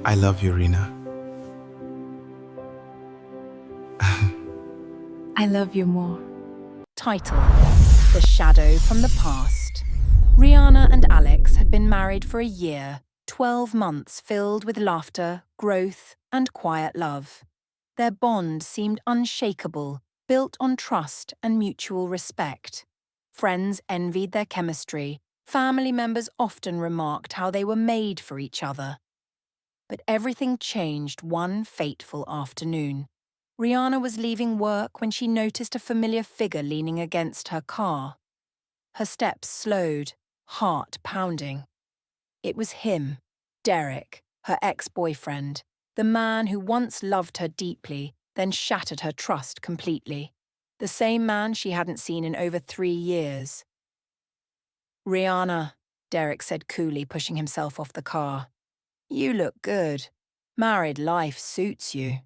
I love you, Rina. I love you more. Title: The Shadow from the Past. Rihanna and Alex had been married for a year, 12 months filled with laughter, growth, and quiet love. Their bond seemed unshakable, built on trust and mutual respect. Friends envied their chemistry. Family members often remarked how they were made for each other. But everything changed one fateful afternoon. Rihanna was leaving work when she noticed a familiar figure leaning against her car. Her steps slowed, heart pounding. It was him, Derek, her ex-boyfriend, the man who once loved her deeply, then shattered her trust completely. The same man she hadn't seen in over 3 years. "Rihanna," Derek said coolly, pushing himself off the car. "You look good. Married life suits you."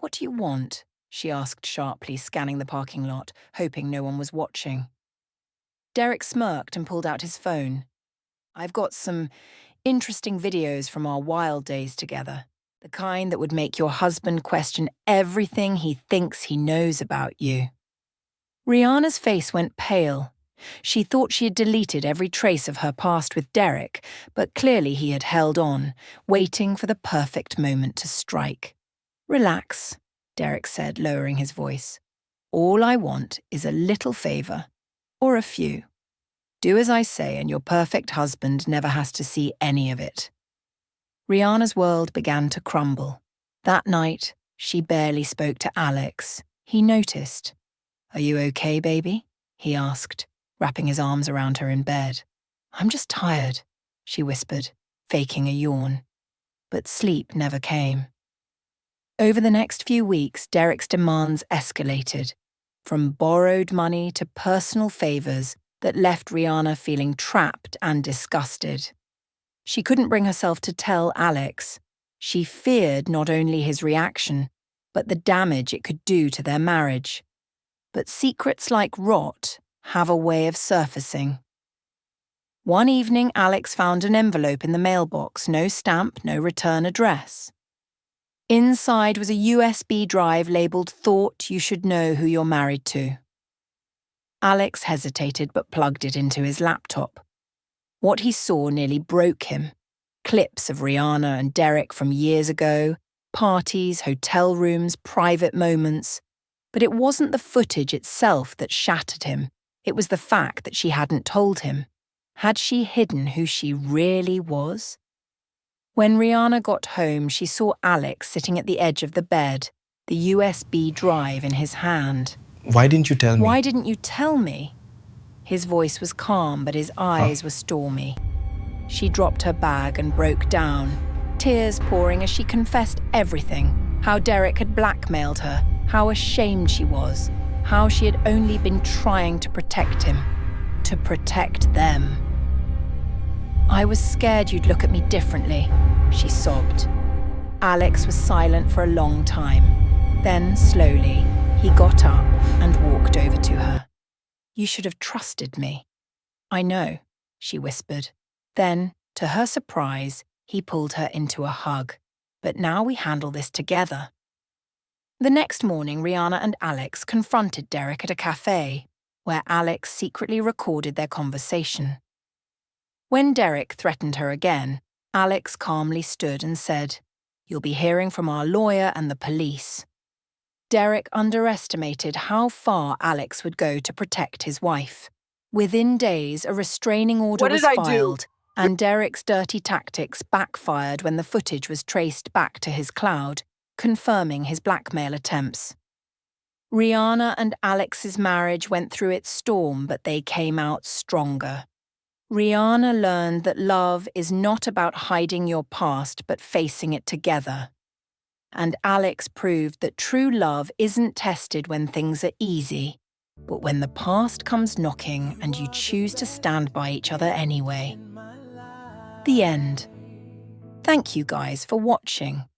"What do you want?" she asked sharply, scanning the parking lot, hoping no one was watching. Derek smirked and pulled out his phone. "I've got some interesting videos from our wild days together, the kind that would make your husband question everything he thinks he knows about you." Rihanna's face went pale. She thought she had deleted every trace of her past with Derek, but clearly he had held on, waiting for the perfect moment to strike. "Relax," Derek said, lowering his voice. "All I want is a little favor, or a few. Do as I say and your perfect husband never has to see any of it." Rihanna's world began to crumble. That night, she barely spoke to Alex. He noticed. "Are you okay, baby?" he asked, wrapping his arms around her in bed. "I'm just tired," she whispered, faking a yawn. But sleep never came. Over the next few weeks, Derek's demands escalated, from borrowed money to personal favors that left Rihanna feeling trapped and disgusted. She couldn't bring herself to tell Alex. She feared not only his reaction, but the damage it could do to their marriage. But secrets like rot have a way of surfacing. One evening, Alex found an envelope in the mailbox, no stamp, no return address. Inside was a USB drive labeled "Thought You Should Know Who You're Married To." Alex hesitated but plugged it into his laptop. What he saw nearly broke him. Clips of Rihanna and Derek from years ago, parties, hotel rooms, private moments. But it wasn't the footage itself that shattered him. It was the fact that she hadn't told him. Had she hidden who she really was? When Rihanna got home, she saw Alex sitting at the edge of the bed, the USB drive in his hand. Why didn't you tell me? "Why didn't you tell me?" His voice was calm, but his eyes were stormy. She dropped her bag and broke down, tears pouring as she confessed everything: how Derek had blackmailed her, how ashamed she was, how she had only been trying to protect him, to protect them. "I was scared you'd look at me differently," she sobbed. Alex was silent for a long time. Then, slowly, he got up and walked over to her. "You should have trusted me." "I know," she whispered. Then, to her surprise, he pulled her into a hug. "But now we handle this together." The next morning, Rihanna and Alex confronted Derek at a cafe, where Alex secretly recorded their conversation. When Derek threatened her again, Alex calmly stood and said, "You'll be hearing from our lawyer and the police." Derek underestimated how far Alex would go to protect his wife. Within days, a restraining order was filed, and Derek's dirty tactics backfired when the footage was traced back to his cloud, confirming his blackmail attempts. Rihanna and Alex's marriage went through its storm, but they came out stronger. Rihanna learned that love is not about hiding your past, but facing it together. And Alex proved that true love isn't tested when things are easy, but when the past comes knocking and you choose to stand by each other anyway. The end. Thank you guys for watching.